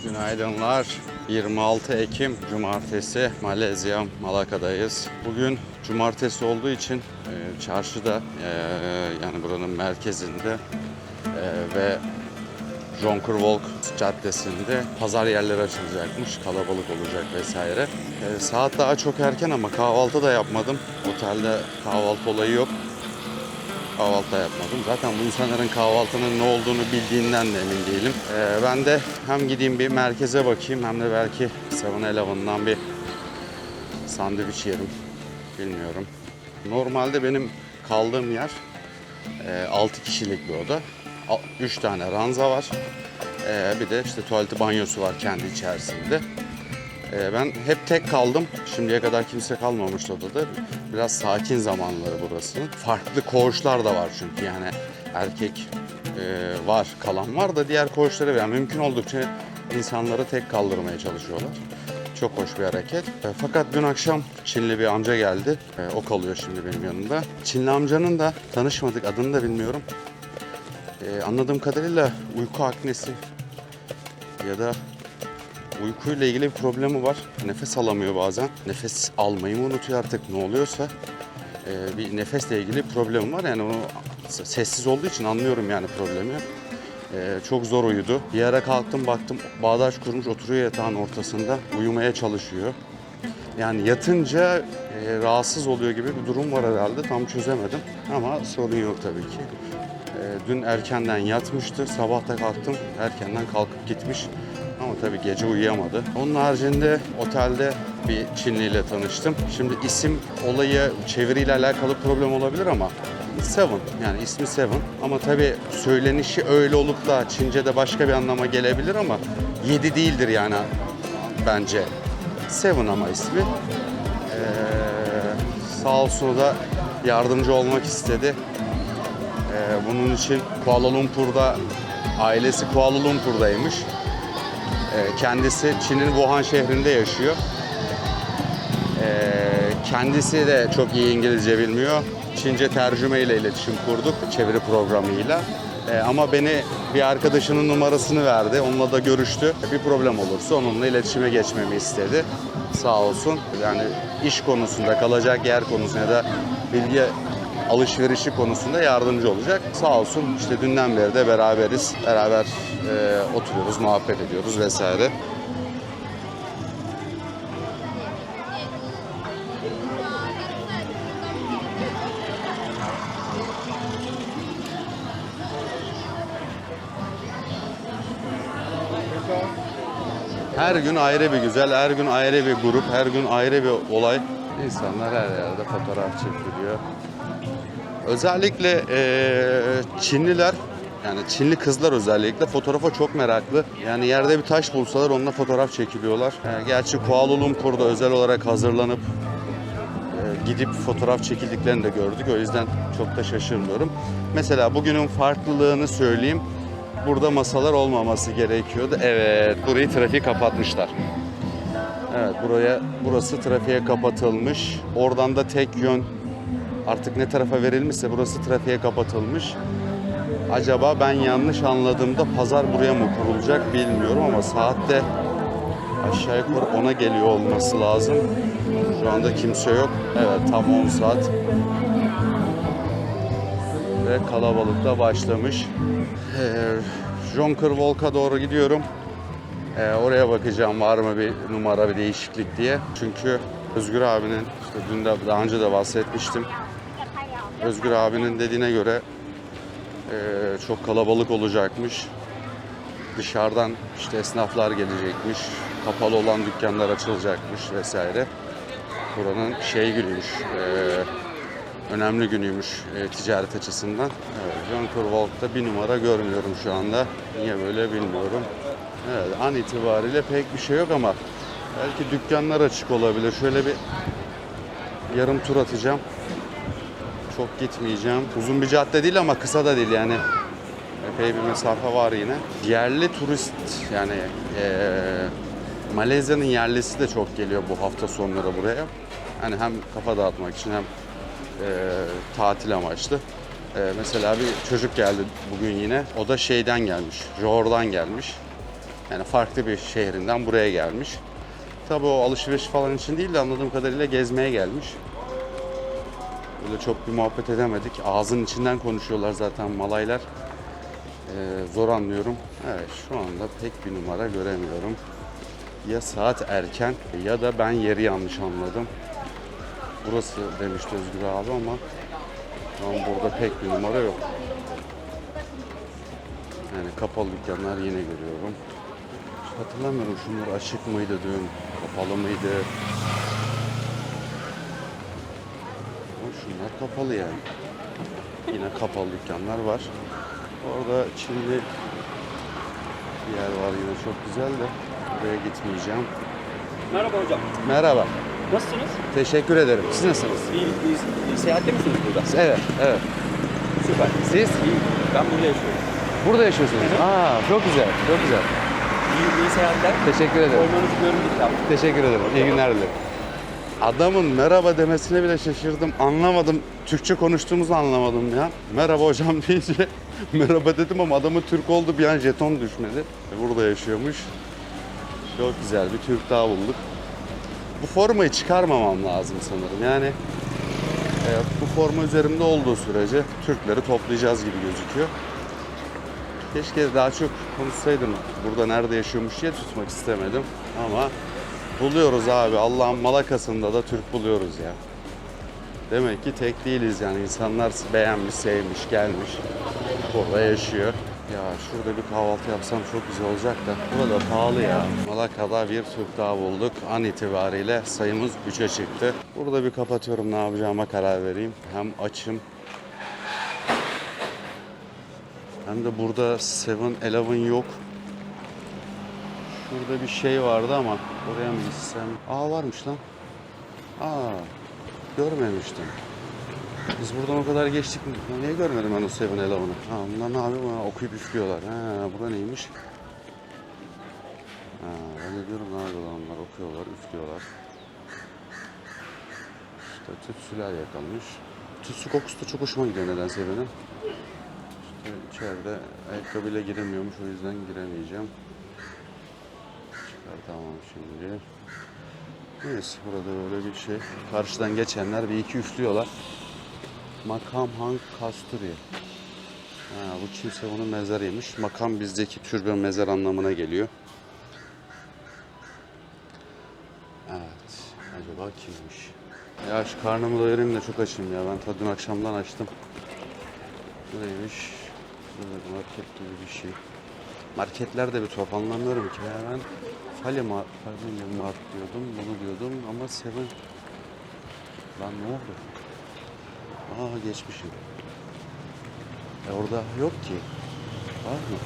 Günaydınlar. 26 Ekim Cumartesi, Malezya, Malaka'dayız. Bugün Cumartesi olduğu için çarşıda, yani buranın merkezinde ve Jonkerwolk Caddesi'nde pazar yerleri açılacakmış, kalabalık olacak vesaire. Saat daha çok erken ama kahvaltı da yapmadım. Otelde kahvaltı olayı yok. Kahvaltı da yapmadım. Zaten bu insanların kahvaltının ne olduğunu bildiğinden de emin değilim. Ben de hem gideyim bir merkeze bakayım hem de belki 7-Eleven'dan bir sandviç yerim. Bilmiyorum. Normalde benim kaldığım yer 6 kişilik bir oda. 3 tane ranza var. Bir de işte tuvaleti, banyosu var kendi içerisinde. Ben hep tek kaldım. Şimdiye kadar kimse kalmamıştı odada. Biraz sakin zamanları burasının. Farklı koğuşlar da var çünkü yani erkek var, kalan var da diğer koğuşları yani mümkün oldukça insanları tek kaldırmaya çalışıyorlar. Çok hoş bir hareket. Fakat dün akşam Çinli bir amca geldi. O kalıyor şimdi benim yanımda. Çinli amcanın da tanışmadık, adını da bilmiyorum. Anladığım kadarıyla uyku apnesi ya da uykuyla ilgili bir problemi var. Nefes alamıyor bazen. Nefes almayı mı unutuyor artık ne oluyorsa. Bir nefesle ilgili bir problemi var. Yani onu sessiz olduğu için anlıyorum yani problemi. Çok zor uyudu. Bir ara kalktım baktım bağdaş kurmuş oturuyor yatağın ortasında. Uyumaya çalışıyor. Yani yatınca rahatsız oluyor gibi bir durum var herhalde. Tam çözemedim. Ama sorun yok tabii ki. Dün erkenden yatmıştı. Sabah da kalktım. Erkenden kalkıp gitmiş. Ama tabii gece uyuyamadı. Onun haricinde otelde bir Çinli ile tanıştım. Şimdi isim olayı çeviriyle alakalı problem olabilir ama Seven, yani ismi Seven. Ama tabii söylenişi öyle olup da Çince'de başka bir anlama gelebilir ama 7 değildir yani bence. Seven ama ismi. Sağ olsun da yardımcı olmak istedi. Bunun için Kuala Lumpur'da, ailesi Kuala Lumpur'daymış. Kendisi Çin'in Wuhan şehrinde yaşıyor. Kendisi de çok iyi İngilizce bilmiyor. Çince tercüme ile iletişim kurduk, çeviri programıyla. Ama beni bir arkadaşının numarasını verdi, onunla da görüştü. Bir problem olursa onunla iletişime geçmemi istedi. Sağ olsun. Yani iş konusunda, kalacak yer konusunda ya da bilgi alışverişi konusunda yardımcı olacak. Sağ olsun işte dünden beri de beraberiz. Beraber oturuyoruz, muhabbet ediyoruz vesaire. Her gün ayrı bir güzel, her gün ayrı bir grup, her gün ayrı bir olay. İnsanlar her yerde fotoğraf çekiliyor. Özellikle Çinliler, yani Çinli kızlar özellikle fotoğrafa çok meraklı. Yani yerde bir taş bulsalar onunla fotoğraf çekiliyorlar. Gerçi Kuala Lumpur'da özel olarak hazırlanıp gidip fotoğraf çekildiklerini de gördük. O yüzden çok da şaşırmıyorum. Mesela bugünün farklılığını söyleyeyim. Burada masalar olmaması gerekiyordu. Evet, burayı trafiğe kapatmışlar. Evet, burası trafiğe kapatılmış. Oradan da tek yön artık ne tarafa verilmişse burası trafiğe kapatılmış. Acaba ben yanlış anladığımda pazar buraya mı kurulacak bilmiyorum ama saatte aşağı yukarı 10'a geliyor olması lazım. Şu anda kimse yok. Evet, tam 10 saat. Ve kalabalık da başlamış. Jonkerwolk'a doğru gidiyorum. Oraya bakacağım var mı bir numara, bir değişiklik diye. Çünkü Özgür abinin, işte dün de daha önce de bahsetmiştim. Özgür abinin dediğine göre çok kalabalık olacakmış. Dışarıdan işte esnaflar gelecekmiş. Kapalı olan dükkanlar açılacakmış vesaire. Buranın günüymüş. Önemli günüymüş ticaret açısından. Evet, Jonkerwolk'ta bir numara görmüyorum şu anda. Niye böyle bilmiyorum. Evet, an itibariyle pek bir şey yok ama belki dükkanlar açık olabilir. Şöyle bir yarım tur atacağım. Çok gitmeyeceğim. Uzun bir cadde değil ama kısa da değil yani. Epey bir mesafe var yine. Yerli turist yani Malezya'nın yerlisi de çok geliyor bu hafta sonları buraya. Yani hem kafa dağıtmak için hem tatil amaçlı. Mesela bir çocuk geldi bugün yine. O da şeyden gelmiş, Johor'dan gelmiş. Yani farklı bir şehrinden buraya gelmiş. Tabii o alışveriş falan için değil de anladığım kadarıyla gezmeye gelmiş. Böyle çok bir muhabbet edemedik. Ağzın içinden konuşuyorlar zaten Malaylar. Zor anlıyorum. Evet, şu anda pek bir numara göremiyorum. Ya saat erken ya da ben yeri yanlış anladım. Burası demişti Özgür abi ama şu an burada pek bir numara yok. Yani kapalı dükkanlar yine görüyorum. Hatırlamıyorum, şunlar açık mıydı dün, kapalı mıydı? Ama şunlar kapalı yani. Yine kapalı dükkanlar var. Orada Çinli bir yer var yine çok güzel de buraya gitmeyeceğim. Merhaba hocam. Merhaba. Nasılsınız? Teşekkür ederim. Siz nasılsınız? İyi seyahatte misiniz burada? Evet, evet. Süper. Siz? İyi. Ben burada yaşıyorum. Burada yaşıyorsunuz. Evet. Aa, çok güzel, çok güzel. İyi seyahatler. Teşekkür ederim. Formanızı göründük ya. Teşekkür ederim. İyi günler dilerim. Adamın merhaba demesine bile şaşırdım. Anlamadım. Türkçe konuştuğumuzu anlamadım ya. Merhaba hocam deyince merhaba dedim ama adamın Türk oldu, bir an jeton düşmedi. Burada yaşıyormuş. Çok güzel bir Türk daha bulduk. Bu formayı çıkarmamam lazım sanırım. Yani bu forma üzerimde olduğu sürece Türkleri toplayacağız gibi gözüküyor. Keşke daha çok konuşsaydım. Burada nerede yaşıyormuş diye tutmak istemedim. Ama buluyoruz abi. Allah'ın malakasında da Türk buluyoruz ya. Demek ki tek değiliz yani. İnsanlar beğenmiş, sevmiş, gelmiş. Burada yaşıyor. Ya şurada bir kahvaltı yapsam çok güzel olacak da. Burada pahalı ya. Malaka'da bir Türk daha bulduk. An itibariyle sayımız 3'e çıktı. Burada bir kapatıyorum, ne yapacağıma karar vereyim. Hem açım. Hem de burada 7-Eleven yok. Şurada bir şey vardı ama oraya mı gitsem? Aa, varmış lan. Aa, görmemiştim. Biz buradan o kadar geçtik mi? Niye görmedim ben o 7-Eleven'ı? Ha, bunlar ne yapıyor? Ha, okuyup üflüyorlar. Ha, burada neymiş? Ha, ben de diyorum ne yapıyorlar onlar? Okuyorlar, üflüyorlar. İşte tütsüler yakılmış. Tütsü kokusu da çok hoşuma gidiyor nedense benim. İşte içeride ayakkabıyla girilmiyormuş, o yüzden giremeyeceğim. Tamam şimdi. Neyse, burada böyle bir şey. Karşıdan geçenler bir iki üflüyorlar. Makam Hank Kasturi. Ha, bu kimse bunun mezarıymış. Makam bizdeki türbe, mezar anlamına geliyor. Evet. Acaba kimmiş? Ya şu karnımı doyurayım da çok açım ya. Ben ta dün akşamdan açtım. Bu neymiş? Böyle market gibi bir şey. Marketlerde bir tuhaf, anlamıyorum ki ya ben. Family Mart diyordum, bunu diyordum ama Seven... Lan ne oldu? Aa, geçmişim. Orada yok ki. Var mı?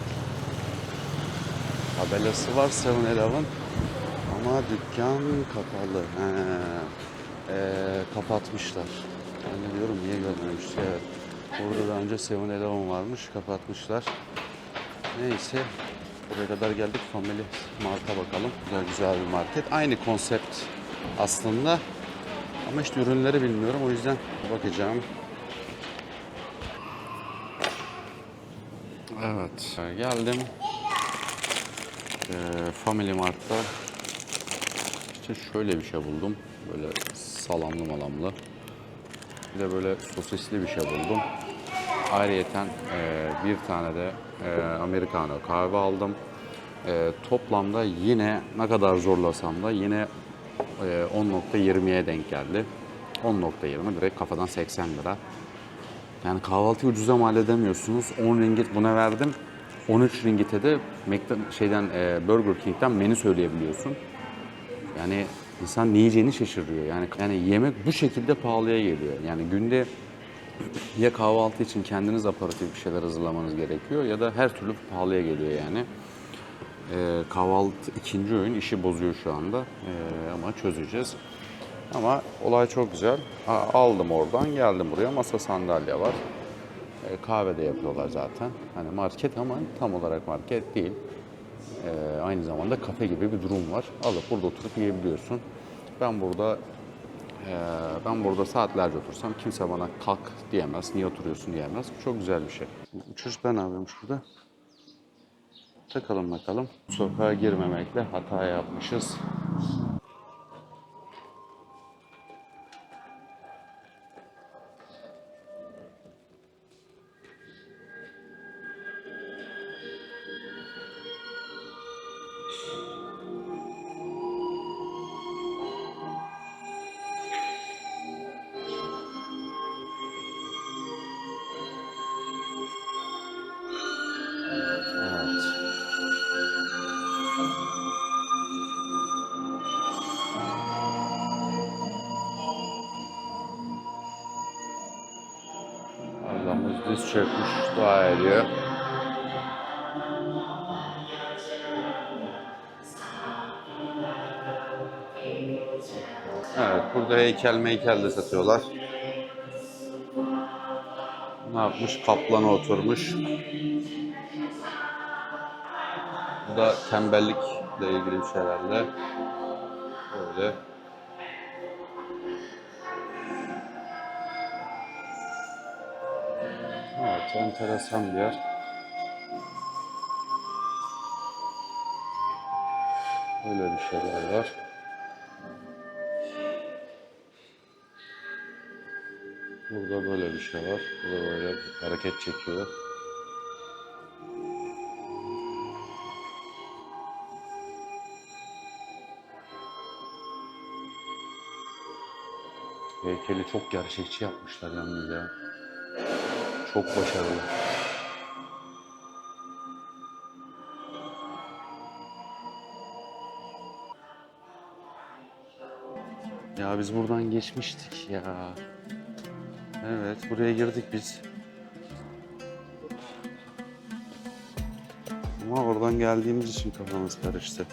Tabelası var 7-Eleven ama dükkan kapalı. Kapatmışlar. Ben de diyorum niye görmemiş. Evet. Burada daha önce 7-Eleven varmış, kapatmışlar. Neyse. Buraya kadar geldik. Family Mart'a bakalım. Güzel güzel bir market. Aynı konsept aslında. Ama işte ürünleri bilmiyorum. O yüzden bakacağım. Evet. Geldim. Family Mart'ta işte şöyle bir şey buldum. Böyle salamlı malamlı. Bir de böyle sosisli bir şey buldum. Ayrıyeten bir tane de Americano kahve aldım. Toplamda yine ne kadar zorlasam da yine 10.20'ye denk geldi. 10.20 direkt kafadan 80 lira. Yani kahvaltıyı ucuza mal edemiyorsunuz. 10 ringgit buna verdim. 13 ringgit'e de Burger King'den menü söyleyebiliyorsun. Yani insan ne yiyeceğini şaşırıyor. Yani yemek bu şekilde pahalıya geliyor. Yani günde ya kahvaltı için kendiniz aparatif bir şeyler hazırlamanız gerekiyor ya da her türlü pahalıya geliyor yani. Kahvaltı ikinci öğün işi bozuyor şu anda ama çözeceğiz. Ama olay çok güzel. Aldım oradan, geldim buraya. Masa sandalye var. Kahve de yapıyorlar zaten. Hani market ama tam olarak market değil. Aynı zamanda kafe gibi bir durum var. Alıp burada oturup yiyebiliyorsun. Ben burada saatlerce otursam kimse bana kalk diyemez, niye oturuyorsun diyemez. Çok güzel bir şey. Çocuklar ne yapıyormuş burada? Takalım bakalım. Sokağa girmemekle hata yapmışız. Evet. Ablamız diz çökmüş dua ediyor. Evet, burada heykel de satıyorlar. Ne yapmış? Kaplana oturmuş. Bu da tembellikle ilgili bir şeylerle. Böyle. Evet, enteresan bir yer. Öyle bir şeyler var. Burada böyle bir şey var. Burada böyle bir hareket çekiyor. Heykeli çok gerçekçi yapmışlar yalnız ya. Çok başarılı. Ya biz buradan geçmiştik ya. Evet, buraya girdik biz. Ama oradan geldiğimiz için kafamız karıştı.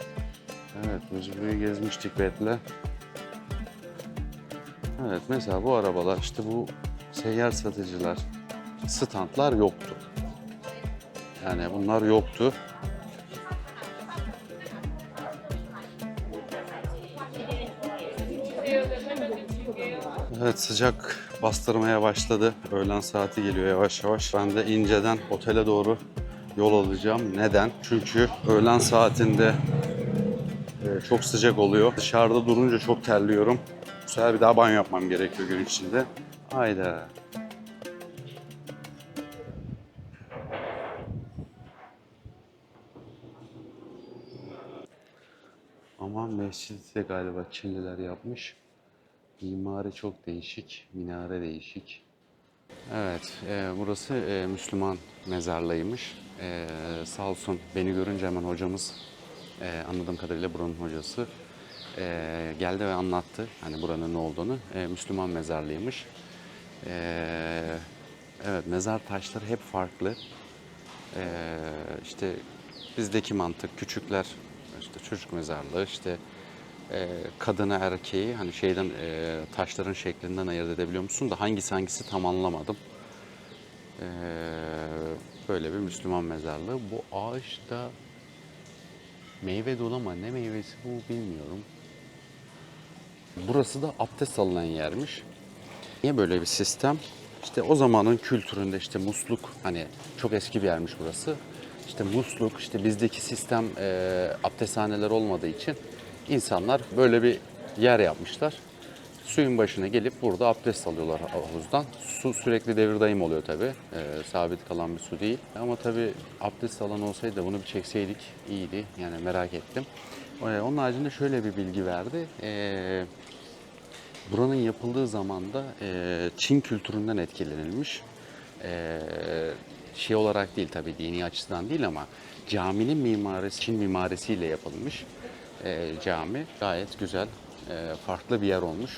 Evet, biz burayı gezmiştik Bet'le. Evet, mesela bu arabalar, işte bu seyyar satıcılar, standlar yoktu. Yani bunlar yoktu. Evet, sıcak bastırmaya başladı. Öğlen saati geliyor yavaş yavaş. Ben de inceden otele doğru yol alacağım. Neden? Çünkü öğlen saatinde çok sıcak oluyor. Dışarıda durunca çok terliyorum. Bu sefer bir daha banyo yapmam gerekiyor gün içinde. Hayda. Ama mescidi de galiba Çinliler yapmış. Mimari çok değişik, minare değişik. Evet, burası Müslüman mezarlığıymış. Sağ olsun beni görünce hemen hocamız, anladığım kadarıyla buranın hocası, geldi ve anlattı hani buranın ne olduğunu. Müslüman mezarlığıymış. Evet, mezar taşları hep farklı. İşte bizdeki mantık küçükler, işte çocuk mezarlığı, işte kadını erkeği hani şeyden taşların şeklinden ayırt edebiliyor musun da hangisi tam anlamadım. Böyle bir Müslüman mezarlığı. Bu ağaç da meyve dolu ama ne meyvesi bu bilmiyorum. Burası da abdest alınan yermiş. Niye böyle bir sistem? İşte o zamanın kültüründe işte musluk, hani çok eski bir yermiş burası. İşte musluk, işte bizdeki sistem abdesthaneler olmadığı için insanlar böyle bir yer yapmışlar. Suyun başına gelip burada abdest alıyorlar havuzdan. Su sürekli devir daim oluyor tabii. Sabit kalan bir su değil. Ama tabii abdest alan olsaydı bunu bir çekseydik iyiydi. Yani merak ettim. Onun haricinde şöyle bir bilgi verdi. Buranın yapıldığı zaman da Çin kültüründen etkilenilmiş. Şey olarak değil tabii, dini açıdan değil ama caminin mimarisi Çin mimarisiyle yapılmış. Cami gayet güzel, farklı bir yer olmuş.